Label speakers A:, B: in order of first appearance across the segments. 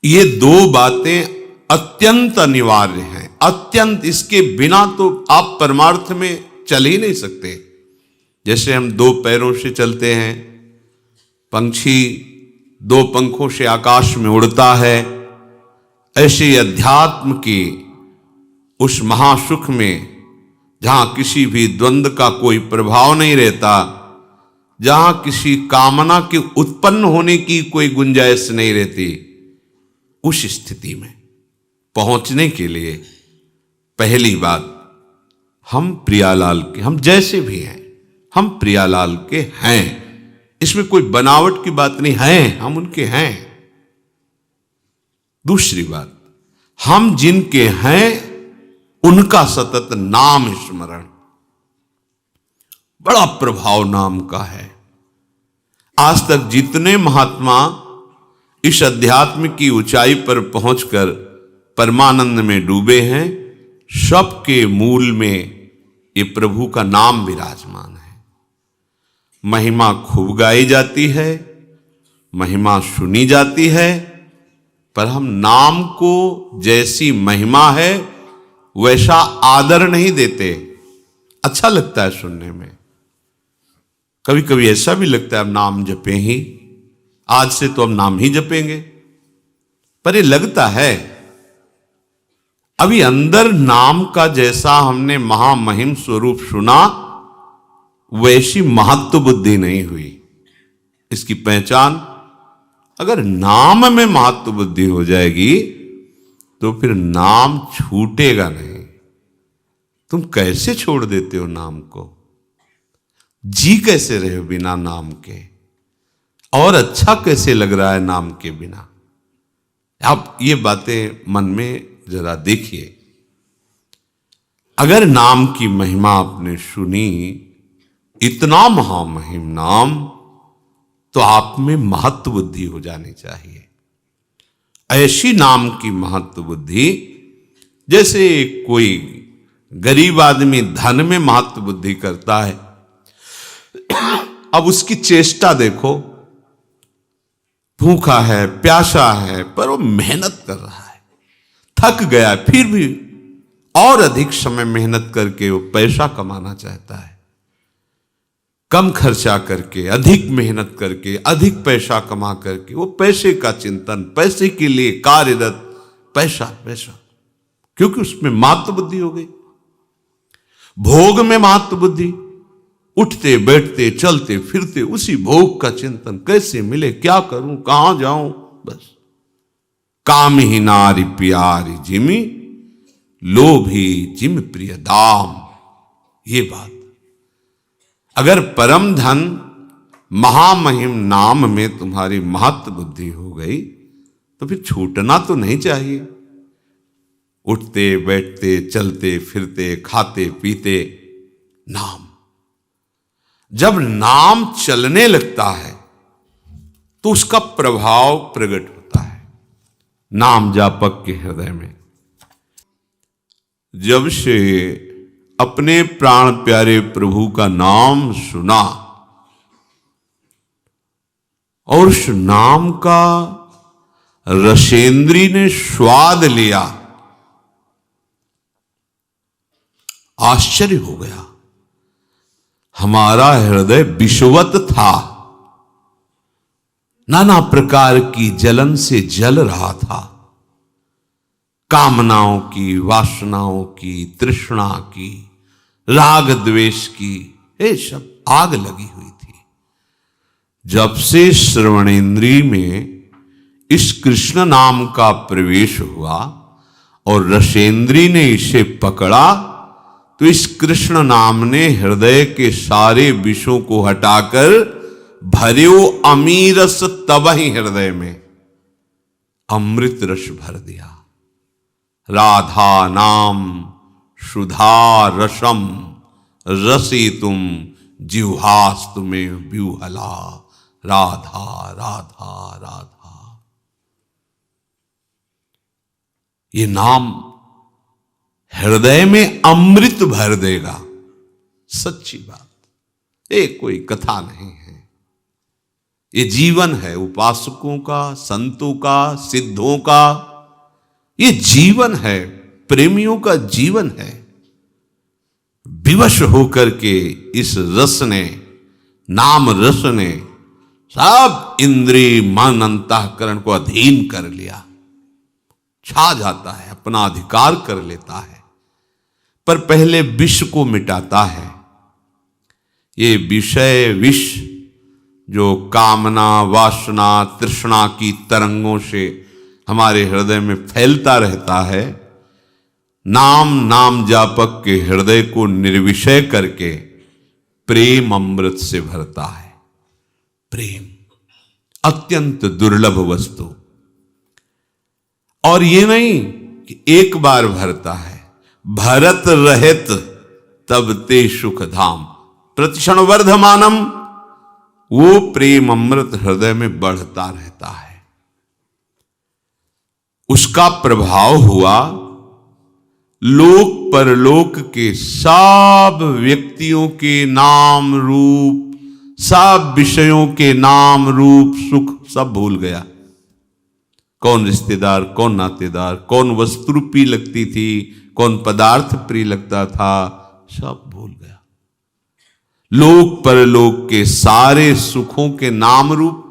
A: ये दो बातें अत्यंत अनिवार्य हैं, अत्यंत। इसके बिना तो आप परमार्थ में चल ही नहीं सकते। जैसे हम दो पैरों से चलते हैं, पंछी दो पंखों से आकाश में उड़ता है, ऐसे अध्यात्म की उस महासुख में जहां किसी भी द्वंद्व का कोई प्रभाव नहीं रहता, जहां किसी कामना के उत्पन्न होने की कोई गुंजाइश नहीं रहती, उस स्थिति में पहुंचने के लिए पहली बात, हम प्रियालाल के, हम जैसे भी हैं हम प्रियालाल के हैं। इसमें कोई बनावट की बात नहीं है, हम उनके हैं। दूसरी बात, हम जिनके हैं उनका सतत नाम स्मरण। बड़ा प्रभाव नाम का है। आज तक जितने महात्मा इस अध्यात्म की ऊंचाई पर पहुंचकर परमानंद में डूबे हैं, सबके मूल में ये प्रभु का नाम विराजमान है। महिमा खूब गाई जाती है, महिमा सुनी जाती है, पर हम नाम को जैसी महिमा है वैसा आदर नहीं देते। अच्छा लगता है सुनने में, कभी कभी ऐसा भी लगता है अब नाम जपें ही, आज से तो हम नाम ही जपेंगे, पर ये लगता है अभी अंदर नाम का जैसा हमने महामहिम स्वरूप सुना वैसी महत्व बुद्धि नहीं हुई। इसकी पहचान, अगर नाम में महत्व बुद्धि हो जाएगी तो फिर नाम छूटेगा नहीं। तुम कैसे छोड़ देते हो नाम को? जी कैसे रहे हो बिना नाम के? और अच्छा कैसे लग रहा है नाम के बिना? आप ये बातें मन में जरा देखिए। अगर नाम की महिमा आपने सुनी, इतना महामहिम नाम, तो आप में महत्व बुद्धि हो जानी चाहिए। ऐसी नाम की महत्व बुद्धि, जैसे कोई गरीब आदमी धन में महत्व बुद्धि करता है, अब उसकी चेष्टा देखो, भूखा है, प्यासा है, पर वो मेहनत कर रहा है, थक गया, फिर भी और अधिक समय मेहनत करके वो पैसा कमाना चाहता है। कम खर्चा करके, अधिक मेहनत करके, अधिक पैसा कमा करके, वो पैसे का चिंतन, पैसे के लिए कार्यरत, पैसा पैसा, क्योंकि उसमें महत्व बुद्धि हो गई। भोग में महत्व बुद्धि, उठते बैठते चलते फिरते उसी भोग का चिंतन, कैसे मिले, क्या करूं, कहां जाऊं, बस। काम ही नारी प्यारी जिमी, लोभी जिम प्रिय दाम। ये बात, अगर परम धन महामहिम नाम में तुम्हारी महत्व बुद्धि हो गई तो फिर छूटना तो नहीं चाहिए। उठते बैठते चलते फिरते खाते पीते नाम, जब नाम चलने लगता है तो उसका प्रभाव प्रकट होता है नाम जापक के हृदय में। जब से अपने प्राण प्यारे प्रभु का नाम सुना और उस नाम का रसेंद्री ने स्वाद लिया, आश्चर्य हो गया। हमारा हृदय विषवत था, नाना प्रकार की जलन से जल रहा था। कामनाओं की, वासनाओं की, तृष्णा की, राग द्वेष की, ये सब आग लगी हुई थी। जब से श्रवणेन्द्रिय में इस कृष्ण नाम का प्रवेश हुआ और रसेंद्रिय ने इसे पकड़ा, तो इस कृष्ण नाम ने हृदय के सारे विषों को हटाकर भर्यो अमीरस तबहि हृदय में अमृत रस भर दिया। राधा नाम सुधा रसम रसितुम जिह्वास्तु में व्यूहला। राधा राधा राधा, ये नाम हृदय में अमृत भर देगा। सच्ची बात, ये कोई कथा नहीं है, ये जीवन है उपासकों का, संतों का, सिद्धों का। ये जीवन है, प्रेमियों का जीवन है। विवश होकर के इस रस ने, नाम रस ने सब इंद्रिय मन अंतःकरण को अधीन कर लिया, छा जाता है, अपना अधिकार कर लेता है। पर पहले विष को मिटाता है। ये विषय विष जो कामना, वासना, तृष्णा की तरंगों से हमारे हृदय में फैलता रहता है, नाम जापक के हृदय को निर्विषय करके प्रेम अमृत से भरता है। प्रेम अत्यंत दुर्लभ वस्तु। और ये नहीं कि एक बार भरता है, भरत रहित तब ते सुख धाम, प्रतिक्षण वर्धमानम। वो प्रेम अमृत हृदय में बढ़ता रहता है। उसका प्रभाव हुआ लोक परलोक के सब व्यक्तियों के नाम रूप, सब विषयों के नाम रूप सुख सब भूल गया। कौन रिश्तेदार, कौन नातेदार, कौन वस्तु प्रिय लगती थी, कौन पदार्थ प्रिय लगता था, सब भूल गया। लोक परलोक के सारे सुखों के नाम रूप,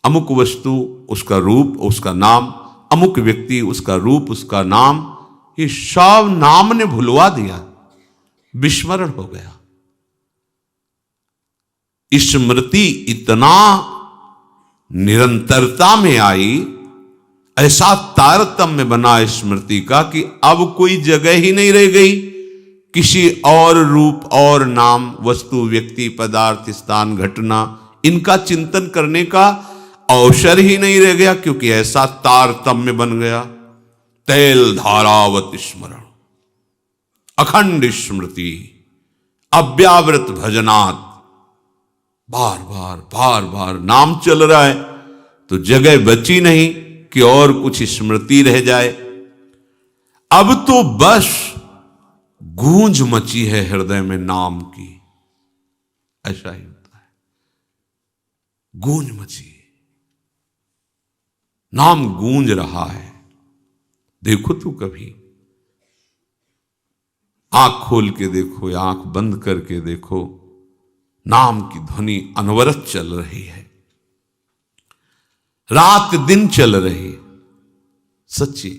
A: अमुक वस्तु उसका रूप उसका नाम, अमुक व्यक्ति उसका रूप उसका नाम, ये सब नाम ने भुलवा दिया, विस्मरण हो गया। स्मृति इतना निरंतरता में आई, ऐसा तारतम्य बना स्मृति का कि अब कोई जगह ही नहीं रह गई किसी और रूप और नाम, वस्तु, व्यक्ति, पदार्थ, स्थान, घटना, इनका चिंतन करने का अवसर ही नहीं रह गया, क्योंकि ऐसा तारतम्य बन गया। तैल धारावत स्मरण, अखंड स्मृति, अव्यावृत भजनात्, बार बार नाम चल रहा है तो जगह बची नहीं कि और कुछ स्मृति रह जाए। अब तो बस गूंज मची है हृदय में नाम की, ऐसा ही होता है, गूंज मची, नाम गूंज रहा है। देखो तो कभी आंख खोल के देखो या आंख बंद करके देखो, नाम की ध्वनि अनवरत चल रही है, रात दिन चल रही है। सच्ची,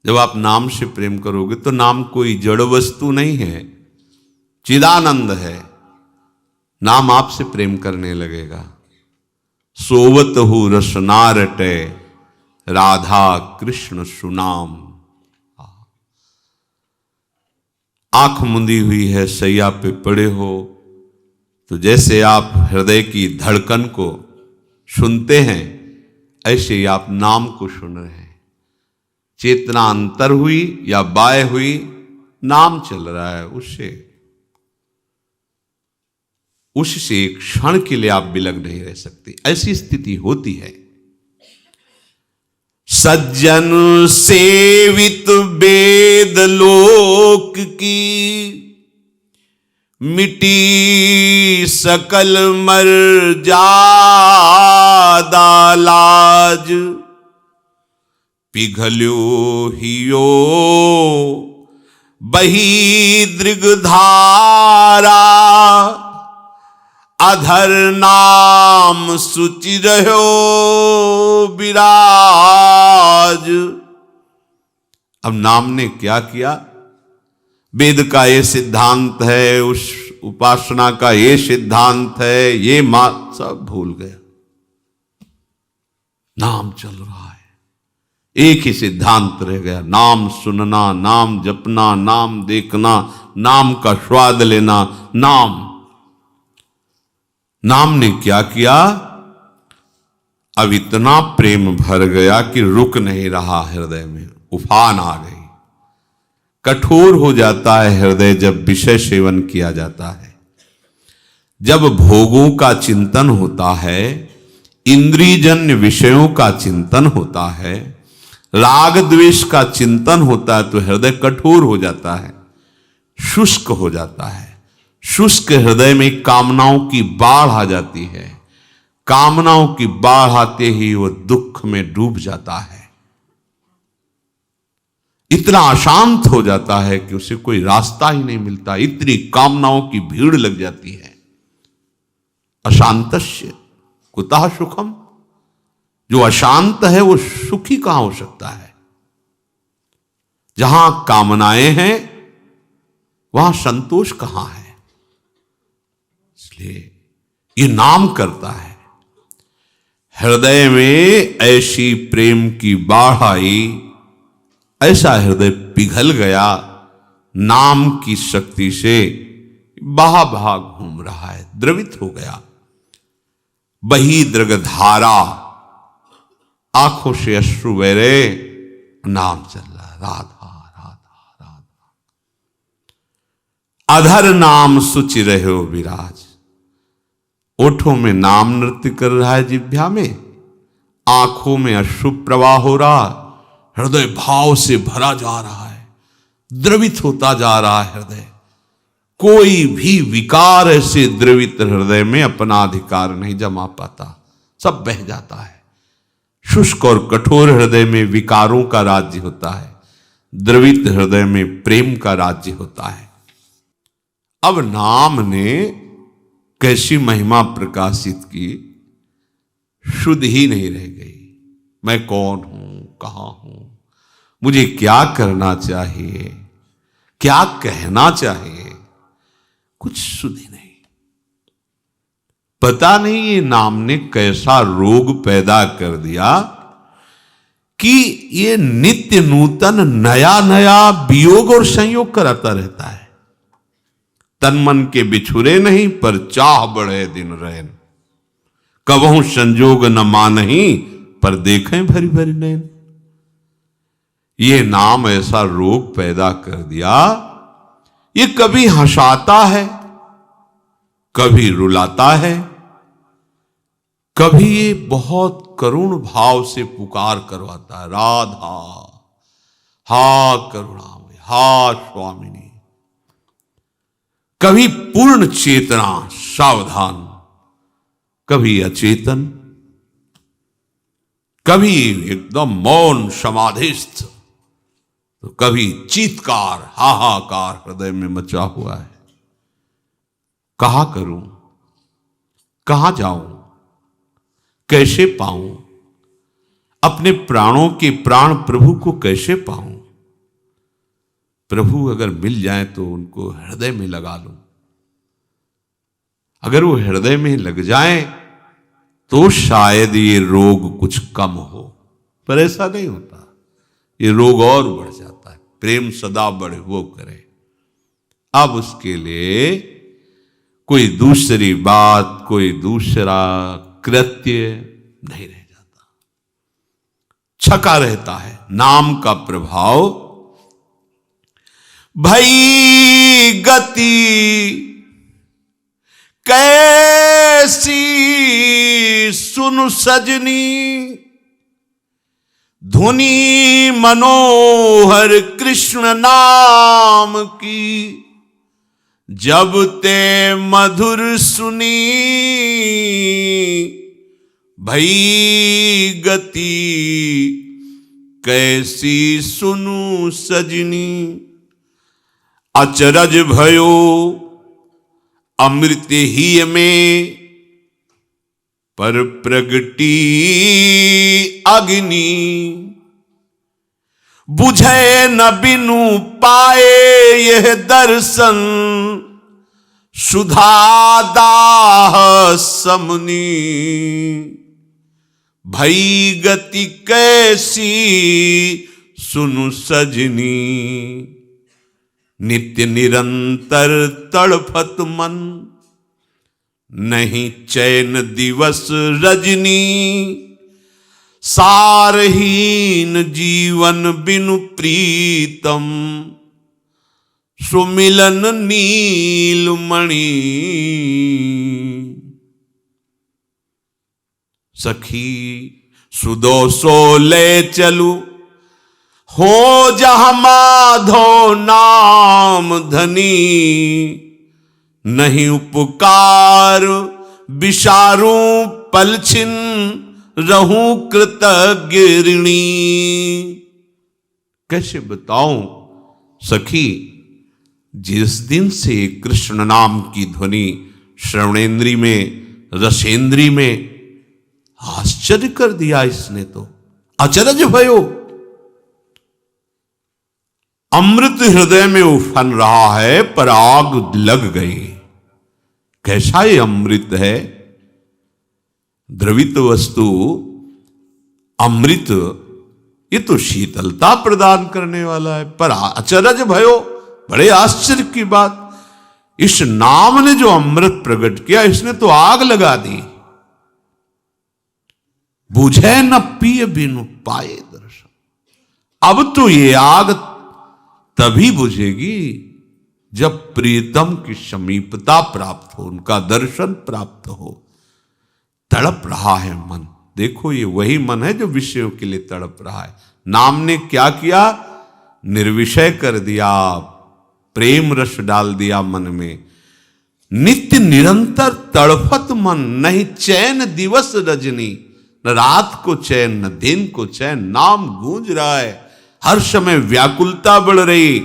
A: जब आप नाम से प्रेम करोगे तो नाम कोई जड़ वस्तु नहीं है, चिदानंद है। नाम आपसे प्रेम करने लगेगा। सोवत हूं रसना रटे, राधा कृष्ण सुनाम। आंख मुंदी हुई है, सैया पे पड़े हो, तो जैसे आप हृदय की धड़कन को सुनते हैं, ऐसे ही आप नाम को सुन रहे हैं। चेतना अंतर हुई या बाय हुई, नाम चल रहा है, उससे एक क्षण के लिए आप बिलग नहीं रह सकते। ऐसी स्थिति होती है। सज्जन सेवित वेद लोक की, मिटी सकल मर्यादा लाज, पिघल्यो हियो बही दृगधारा, अधर नाम सुचि रहो विराज। अब नाम ने क्या किया? वेद का ये सिद्धांत है, उस उपासना का ये सिद्धांत है, ये मात सब भूल गया। नाम चल रहा है, एक ही सिद्धांत रह गया, नाम सुनना, नाम जपना, नाम देखना, नाम का स्वाद लेना। नाम ने क्या किया? अब इतना प्रेम भर गया कि रुक नहीं रहा हृदय में, उफान आ गई। कठोर हो जाता है हृदय जब विषय सेवन किया जाता है, जब भोगों का चिंतन होता है, इंद्रियजन्य विषयों का चिंतन होता है, राग द्वेष का चिंतन होता है, तो हृदय कठोर हो जाता है, शुष्क हो जाता है। शुष्क हृदय में कामनाओं की बाढ़ आ जाती है। कामनाओं की बाढ़ आते ही वो दुख में डूब जाता है, इतना अशांत हो जाता है कि उसे कोई रास्ता ही नहीं मिलता, इतनी कामनाओं की भीड़ लग जाती है। अशांतस्य कुतः सुखम, जो अशांत है वो सुखी कहां हो सकता है। जहां कामनाएं हैं वहां संतोष कहां है। इसलिए ये नाम करता है, हृदय में ऐसी प्रेम की बाढ़ आई, ऐसा हृदय पिघल गया, नाम की शक्ति से बहा बहा घूम रहा है, द्रवित हो गया। बही दृगधारा, आंखों से अश्रु बहरे, नाम चल रहा, राधा राधा राधा। अधर नाम सुचि रहे विराज, ओठों में नाम नृत्य कर रहा है, जिह्वा में, आंखों में अश्रु प्रवाह हो रहा, हृदय भाव से भरा जा रहा है, द्रवित होता जा रहा है हृदय। कोई भी विकार ऐसे द्रवित हृदय में अपना अधिकार नहीं जमा पाता, सब बह जाता है। शुष्क और कठोर हृदय में विकारों का राज्य होता है, द्रवित हृदय में प्रेम का राज्य होता है। अब नाम ने कैसी महिमा प्रकाशित की, शुद्ध ही नहीं रह गई। मैं कौन हूं, कहां हूं, मुझे क्या करना चाहिए, क्या कहना चाहिए, कुछ शुद्ध ही नहीं। पता नहीं ये नाम ने कैसा रोग पैदा कर दिया कि ये नित्य नूतन नया नया वियोग और संयोग कराता रहता है। तन मन के बिछुरे नहीं, पर चाह बढ़े दिन रैन, कबहू संजोग न मानही, पर देखें भरी भरी नैन। ये नाम ऐसा रोग पैदा कर दिया, ये कभी हंसाता है, कभी रुलाता है, कभी ये बहुत करुण भाव से पुकार करवाता है, राधा हा करुणामय, हा स्वामिनी। कभी पूर्ण चेतना सावधान, कभी अचेतन, कभी एकदम मौन समाधिस्थ, तो कभी चीत्कार हाहाकार हृदय में मचा हुआ है। कहां करूं, कहां जाऊं, कैसे पाऊं, अपने प्राणों के प्राण प्रभु को कैसे पाऊं। प्रभु अगर मिल जाए तो उनको हृदय में लगा लूं, अगर वो हृदय में लग जाए तो शायद ये रोग कुछ कम हो, पर ऐसा नहीं होता, ये रोग और बढ़ जाता है। प्रेम सदा बढ़े वो करे। अब उसके लिए कोई दूसरी बात, कोई दूसरा कृत्य नहीं रह जाता, छका रहता है नाम का प्रभाव। भई गति कैसी सुन सजनी, धुनी मनोहर कृष्ण नाम की, जब ते मधुर सुनी। भई गति कैसी सुनु सजनी, अचरज भयो अमृत ही में, पर प्रगटी अग्नि, बुझे न बिनु पाए यह दर्शन, सुधा दाह समनी। भई गति कैसी सुनु सजनी, नित्य निरंतर तड़फत मन, नहीं चैन दिवस रजनी। सारहीन जीवन बिनु प्रीतम, सुमिलन नीलमणि। सखी सुदोषो ले चलू, हो जहाँ माधो नाम धनी। नहीं उपकार विसारू पलछिन रहूं कृतज्ञ ऋणी। कैसे बताऊं सखी, जिस दिन से कृष्ण नाम की ध्वनि श्रवणेन्द्री में, रसेंद्री में, आश्चर्य कर दिया इसने तो। अचरज भयो, अमृत हृदय में उफन रहा है पर आग लग गई। कैसा ये अमृत है? द्रवित वस्तु अमृत, ये तो शीतलता प्रदान करने वाला है। पर अचरज भयो, बड़े आश्चर्य की बात, इस नाम ने जो अमृत प्रकट किया, इसने तो आग लगा दी। बुझे न पिय बिनु पाए दर्शन। अब तो ये आग तभी बुझेगी जब प्रीतम की समीपता प्राप्त हो, उनका दर्शन प्राप्त हो। तड़प रहा है मन, देखो ये वही मन है जो विषयों के लिए तड़प रहा है। नाम ने क्या किया? निर्विषय कर दिया, प्रेम रस डाल दिया मन में। नित्य निरंतर तड़फत मन, नहीं चैन दिवस रजनी। न रात को चैन न दिन को चैन, नाम गूंज रहा है, हर समय व्याकुलता बढ़ रही।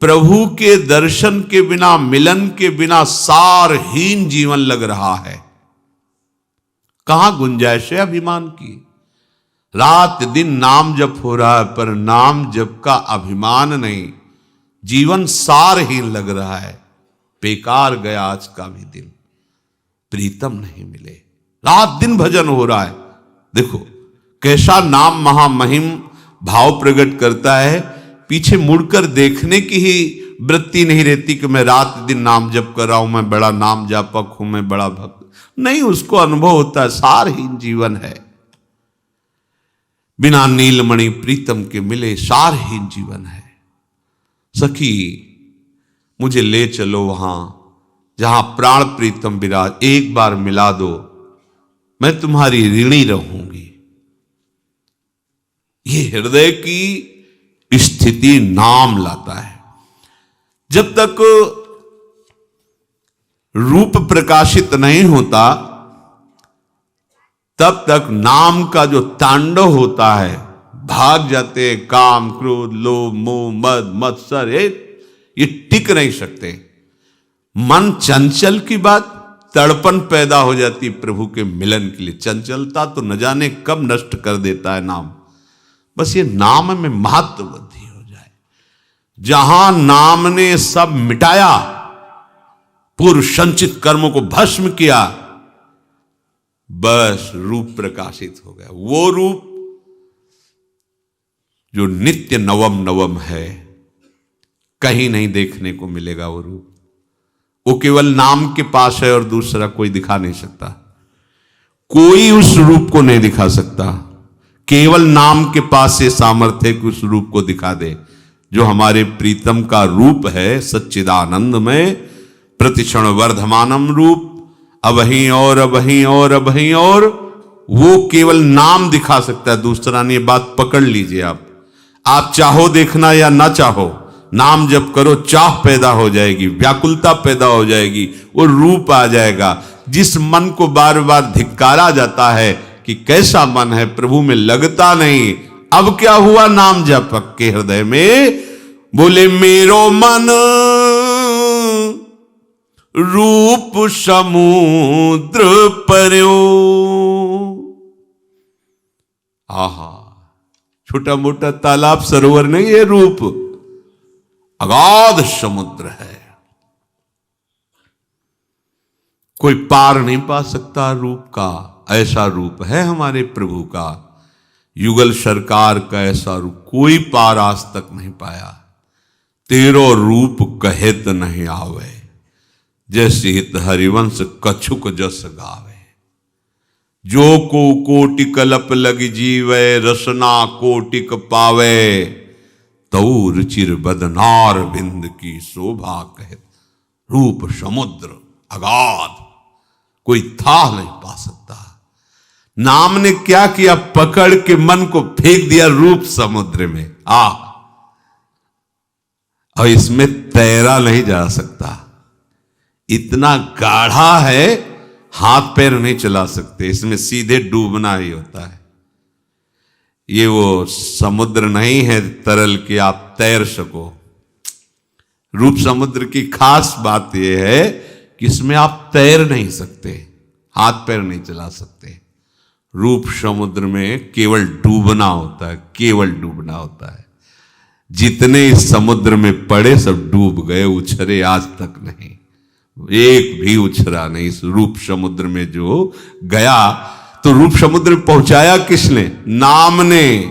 A: प्रभु के दर्शन के बिना, मिलन के बिना सारहीन जीवन लग रहा है। कहां गुंजाइश है अभिमान की? रात दिन नाम जप हो रहा है पर नाम जप का अभिमान नहीं, जीवन सारहीन लग रहा है। बेकार गया आज का भी दिन, प्रीतम नहीं मिले। रात दिन भजन हो रहा है, देखो कैसा नाम महामहिम भाव प्रकट करता है। पीछे मुड़कर देखने की ही वृत्ति नहीं रहती कि मैं रात दिन नाम जप कर रहा हूं, मैं बड़ा नाम जापक हूं, मैं बड़ा भक्त नहीं। उसको अनुभव होता है सारहीन जीवन है, बिना नीलमणि प्रीतम के मिले सारहीन जीवन है। सखी मुझे ले चलो वहां जहां प्राण प्रीतम विराज, एक बार मिला दो, मैं तुम्हारी ऋणी रहूंगी। ये हृदय की स्थिति नाम लाता है। जब तक रूप प्रकाशित नहीं होता तब तक नाम का जो तांडव होता है, भाग जाते हैं काम क्रोध लोभ मोह मद मत्सर, ये टिक नहीं सकते। मन चंचल की बात, तड़पन पैदा हो जाती प्रभु के मिलन के लिए। चंचलता तो न जाने कब नष्ट कर देता है नाम। बस ये नाम में महत्व वृद्धि हो जाए। जहां नाम ने सब मिटाया, पूर्व संचित कर्मों को भस्म किया, बस रूप प्रकाशित हो गया। वो रूप जो नित्य नवम नवम है, कहीं नहीं देखने को मिलेगा वो रूप। वो केवल नाम के पास है और दूसरा कोई दिखा नहीं सकता। कोई उस रूप को नहीं दिखा सकता। केवल नाम के पास से सामर्थ्य कि उस रूप को दिखा दे जो हमारे प्रीतम का रूप है। सच्चिदानंद में प्रतिक्षण वर्धमानम रूप, अबहीं और अबहीं और अबहीं और, वो केवल नाम दिखा सकता है, दूसरा नहीं। बात पकड़ लीजिए आप चाहो देखना या ना चाहो, नाम जप करो, चाह पैदा हो जाएगी, व्याकुलता पैदा हो जाएगी, वो रूप आ जाएगा। जिस मन को बार बार धिक्कारा जाता है कि कैसा मन है, प्रभु में लगता नहीं, अब क्या हुआ? नाम जपक के हृदय में बोले मेरो मन रूप समुद्र पर्यो। आहा, छोटा मोटा तालाब सरोवर नहीं, ये रूप अगाध समुद्र है। कोई पार नहीं पा सकता रूप का। ऐसा रूप है हमारे प्रभु का, युगल सरकार का ऐसा रूप कोई पार आज तक नहीं पाया। तेरो रूप कहेत नहीं आवे, जैसे हित हरिवंश कछुक जस गावे। जो को कोटि कलप लग जीवे, रसना कोटिक पावे। तऊ रुचिर बदनार बिंद की शोभा कहत। रूप समुद्र अगाध, कोई था नहीं पा सकता। नाम ने क्या किया? पकड़ के मन को फेंक दिया रूप समुद्र में। और इसमें तैरा नहीं जा सकता, इतना गाढ़ा है, हाथ पैर नहीं चला सकते, इसमें सीधे डूबना ही होता है। ये वो समुद्र नहीं है तरल कि आप तैर सको। रूप समुद्र की खास बात यह है कि इसमें आप तैर नहीं सकते, हाथ पैर नहीं चला सकते। रूप समुद्र में केवल डूबना होता है, केवल डूबना होता है। जितने इस समुद्र में पड़े सब डूब गए, उछरे आज तक नहीं, एक भी उछरा नहीं। इस रूप समुद्र में जो गया, तो रूप समुद्र में पहुंचाया किसने? नाम ने।